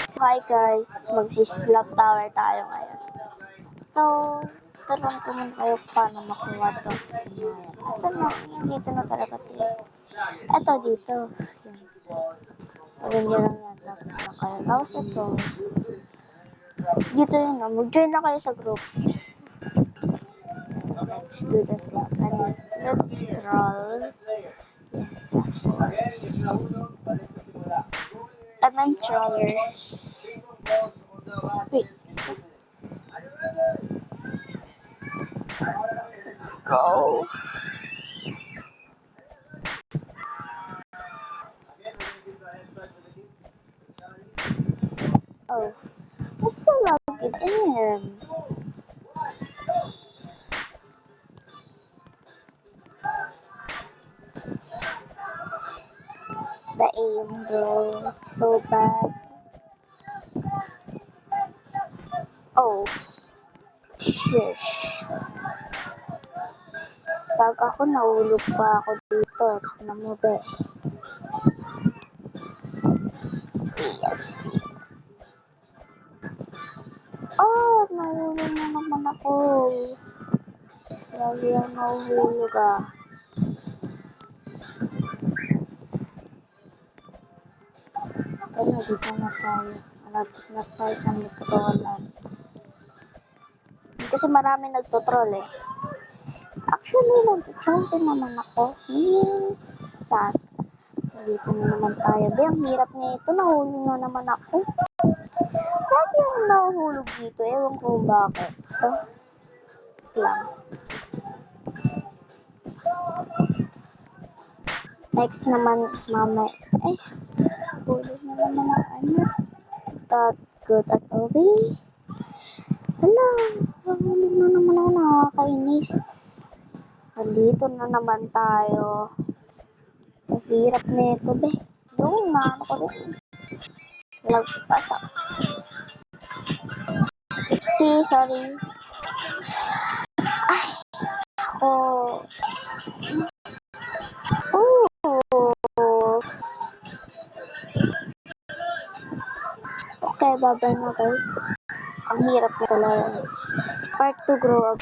So hi guys, mag-slap tower tayo ngayon. So, turuan ko muna kayo paano makuha to. Ito na, dito na talaga ito. Ito dito. Yan. Pagin nyo lang yan, lapit na kayo. Tapos ito, dito yun, mag-join na kayo sa group. Let's do the slap. And let's troll. Yes, of course. And then trollers. Wait. Let's go. Oh, let's log it in. The aim, bro. It's so bad. Oh, shush. Pag ako nahulog pa ako dito. Tignan mo ba? Yes. Oh, nahulog na naman ako. Lagi ang nahulog ah. Kaya dito na tayo. Malapit na tayo sa metrolan. Kasi marami nagtotroll eh. Actually, nagtotroll din naman ako. Minsan. Dito na naman tayo. Be, ang hirap nito. Nahulog na naman ako. Lagi akong nahuhulog dito. Ewan ko bakit. Ito. Lang. Next naman, mama. Eh, hulog na naman ang anak. That good at okay. Hala, nahulog na naman ako. Nakakainis. Nandito na naman tayo. Ang hirap nito, be. Yung ano ko rin. Nagpasak. Oopsie, sorry. Ay, ako. Okay, bye-bye na guys. Ang hirap na talaga. Part 2 grow agad.